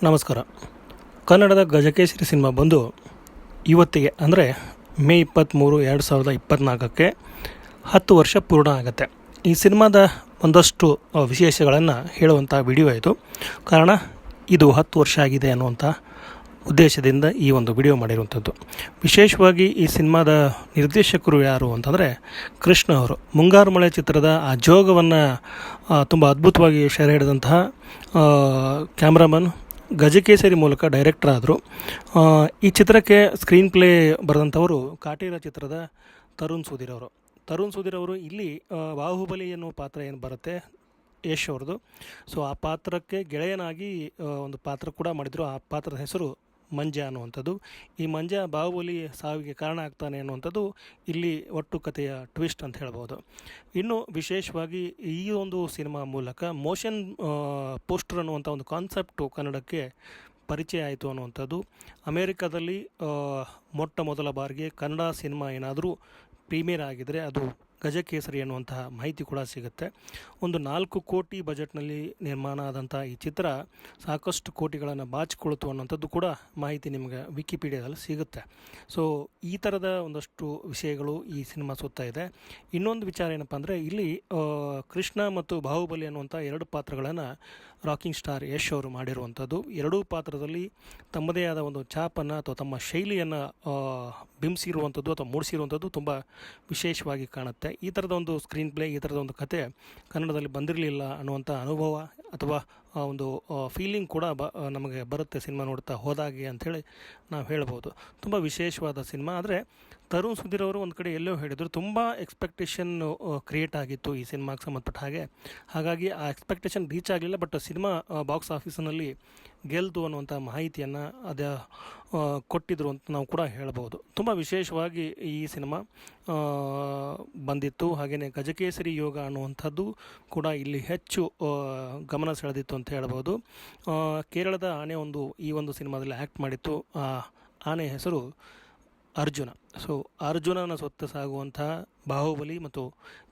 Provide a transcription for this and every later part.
ನಮಸ್ಕಾರ. ಕನ್ನಡದ ಗಜಕೇಸರಿ ಸಿನಿಮಾ ಬಂದು ಇವತ್ತಿಗೆ ಅಂದರೆ ಮೇ 23, 2024ಕ್ಕೆ 10 ವರ್ಷ ಪೂರ್ಣ ಆಗುತ್ತೆ. ಈ ಸಿನಿಮಾದ ಒಂದಷ್ಟು ವಿಶೇಷಗಳನ್ನು ಹೇಳುವಂಥ ವಿಡಿಯೋ ಇದು. ಕಾರಣ ಇದು 10 ವರ್ಷ ಆಗಿದೆ ಅನ್ನುವಂಥ ಉದ್ದೇಶದಿಂದ ಈ ಒಂದು ವಿಡಿಯೋ ಮಾಡಿರುವಂಥದ್ದು. ವಿಶೇಷವಾಗಿ ಈ ಸಿನಿಮಾದ ನಿರ್ದೇಶಕರು ಯಾರು ಅಂತಂದರೆ ಕೃಷ್ಣ ಅವರು. ಮುಂಗಾರು ಮಳೆ ಚಿತ್ರದ ಆ ಜೋಗವನ್ನು ತುಂಬ ಅದ್ಭುತವಾಗಿ ಸೆರೆ ಹಿಡಿದಂತಹ ಕ್ಯಾಮ್ರಾಮನ್, ಗಜಕೇಸರಿ ಮೂಲಕ ಡೈರೆಕ್ಟರ್ ಆದರು. ಈ ಚಿತ್ರಕ್ಕೆ ಸ್ಕ್ರೀನ್ ಪ್ಲೇ ಬರೆದಂಥವರು ಕಾಟೇರ ಚಿತ್ರದ ತರುಣ್ ಸುಧೀರ್ ಅವರು ಇಲ್ಲಿ ಬಾಹುಬಲಿ ಎನ್ನುವ ಪಾತ್ರ ಏನು ಬರುತ್ತೆ ಯಶ್ ಅವ್ರದ್ದು. ಸೊ ಆ ಪಾತ್ರಕ್ಕೆ ಗೆಳೆಯನಾಗಿ ಒಂದು ಪಾತ್ರ ಕೂಡ ಮಾಡಿದರು. ಆ ಪಾತ್ರದ ಹೆಸರು ಮಂಜ ಅನ್ನುವಂಥದ್ದು. ಈ ಮಂಜ ಬಾಹುಬಲಿ ಸಾವಿಗೆ ಕಾರಣ ಆಗ್ತಾನೆ ಅನ್ನುವಂಥದ್ದು ಇಲ್ಲಿ ಒಟ್ಟು ಕಥೆಯ ಟ್ವಿಸ್ಟ್ ಅಂತ ಹೇಳ್ಬೋದು. ಇನ್ನು ವಿಶೇಷವಾಗಿ ಈ ಒಂದು ಸಿನಿಮಾ ಮೂಲಕ ಮೋಷನ್ ಪೋಸ್ಟರ್ ಅನ್ನುವಂಥ ಒಂದು ಕಾನ್ಸೆಪ್ಟು ಕನ್ನಡಕ್ಕೆ ಪರಿಚಯ ಆಯಿತು ಅನ್ನುವಂಥದ್ದು. ಅಮೇರಿಕಾದಲ್ಲಿ ಮೊಟ್ಟ ಮೊದಲ ಬಾರಿಗೆ ಕನ್ನಡ ಸಿನಿಮಾ ಏನಾದರೂ ಪ್ರೀಮಿಯರ್ ಆಗಿದ್ದರೆ ಅದು ಗಜಕೇಸರಿ ಅನ್ನುವಂತಹ ಮಾಹಿತಿ ಕೂಡ ಸಿಗುತ್ತೆ. ಒಂದು 4 ಕೋಟಿ ಬಜೆಟ್ನಲ್ಲಿ ನಿರ್ಮಾಣ ಆದಂಥ ಈ ಚಿತ್ರ ಸಾಕಷ್ಟು ಕೋಟಿಗಳನ್ನು ಬಾಚಿಕೊಳ್ತು ಅನ್ನೋಂಥದ್ದು ಕೂಡ ಮಾಹಿತಿ ನಿಮಗೆ ವಿಕಿಪೀಡಿಯಾದಲ್ಲಿ ಸಿಗುತ್ತೆ. ಸೊ ಈ ಥರದ ಒಂದಷ್ಟು ವಿಷಯಗಳು ಈ ಸಿನಿಮಾ ಸುತ್ತ ಇದೆ. ಇನ್ನೊಂದು ವಿಚಾರ ಏನಪ್ಪ ಅಂದರೆ ಇಲ್ಲಿ ಕೃಷ್ಣ ಮತ್ತು ಬಾಹುಬಲಿ ಅನ್ನುವಂಥ 2 ಪಾತ್ರಗಳನ್ನು ರಾಕಿಂಗ್ ಸ್ಟಾರ್ ಯಶ್ ಅವರು ಮಾಡಿರುವಂಥದ್ದು. 2 ಪಾತ್ರದಲ್ಲಿ ತಮ್ಮದೇ ಆದ ಒಂದು ಛಾಪನ್ನು ಅಥವಾ ತಮ್ಮ ಶೈಲಿಯನ್ನು ಬಿಂಬಿಸಿರುವಂಥದ್ದು ಅಥವಾ ಮೂಡಿಸಿರುವಂಥದ್ದು ತುಂಬ ವಿಶೇಷವಾಗಿ ಕಾಣುತ್ತೆ. ಈ ಥರದ ಒಂದು ಸ್ಕ್ರೀನ್ ಪ್ಲೇ, ಈ ಥರದ ಒಂದು ಕತೆ ಕನ್ನಡದಲ್ಲಿ ಬಂದಿರಲಿಲ್ಲ ಅನ್ನುವಂಥ ಅನುಭವ ಅಥವಾ ಒಂದು ಫೀಲಿಂಗ್ ಕೂಡ ನಮಗೆ ಬರುತ್ತೆ ಸಿನಿಮಾ ನೋಡ್ತಾ ಹೋದಾಗೆ ಅಂಥೇಳಿ ನಾವು ಹೇಳ್ಬೋದು. ತುಂಬ ವಿಶೇಷವಾದ ಸಿನಿಮಾ. ಆದರೆ ತರುಣ್ ಸುಧೀರ್ ಅವರು ಒಂದು ಕಡೆ ಎಲ್ಲೋ ಹೇಳಿದರು, ತುಂಬ ಎಕ್ಸ್ಪೆಕ್ಟೇಷನ್ ಕ್ರಿಯೇಟ್ ಆಗಿತ್ತು ಈ ಸಿನಿಮಾಗೆ ಸಂಬಂಧಪಟ್ಟ ಹಾಗಾಗಿ ಆ ಎಕ್ಸ್ಪೆಕ್ಟೇಷನ್ ರೀಚ್ ಆಗಲಿಲ್ಲ. ಬಟ್ ಸಿನಿಮಾ ಬಾಕ್ಸ್ ಆಫೀಸಿನಲ್ಲಿ ಗೆಲ್ತು ಅನ್ನುವಂಥ ಮಾಹಿತಿಯನ್ನು ಕೊಟ್ಟಿದ್ರು ಅಂತ ನಾವು ಕೂಡ ಹೇಳ್ಬೋದು. ತುಂಬ ವಿಶೇಷವಾಗಿ ಈ ಸಿನಿಮಾ ಬಂದಿತ್ತು. ಹಾಗೆಯೇ ಗಜಕೇಸರಿ ಯೋಗ ಅನ್ನುವಂಥದ್ದು ಕೂಡ ಇಲ್ಲಿ ಹೆಚ್ಚು ಗಮನ ಸೆಳೆದಿತ್ತು ಅಂತ ಹೇಳ್ಬೋದು. ಕೇರಳದ ಆನೆ ಈ ಒಂದು ಸಿನಿಮಾದಲ್ಲಿ ಆ್ಯಕ್ಟ್ ಮಾಡಿತ್ತು. ಆ ಆನೆ ಹೆಸರು ಅರ್ಜುನ. ಸೊ ಅರ್ಜುನನ ಸುತ್ತ ಸಾಗುವಂತಹ ಬಾಹುಬಲಿ ಮತ್ತು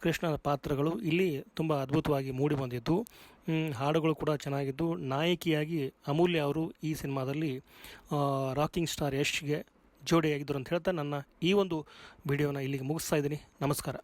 ಕೃಷ್ಣನ ಪಾತ್ರಗಳು ಇಲ್ಲಿ ತುಂಬ ಅದ್ಭುತವಾಗಿ ಮೂಡಿ ಬಂದಿದ್ದು. ಹಾಡುಗಳು ಕೂಡ ಚೆನ್ನಾಗಿದ್ದು, ನಾಯಕಿಯಾಗಿ ಅಮೂಲ್ಯ ಅವರು ಈ ಸಿನಿಮಾದಲ್ಲಿ ರಾಕಿಂಗ್ ಸ್ಟಾರ್ ಯಶ್ಗೆ ಜೋಡಿಯಾಗಿದ್ದರು ಅಂತ ಹೇಳ್ತಾ ನನ್ನ ಈ ಒಂದು ವಿಡಿಯೋನ ಇಲ್ಲಿಗೆ ಮುಗಿಸ್ತಾ ಇದ್ದೀನಿ. ನಮಸ್ಕಾರ.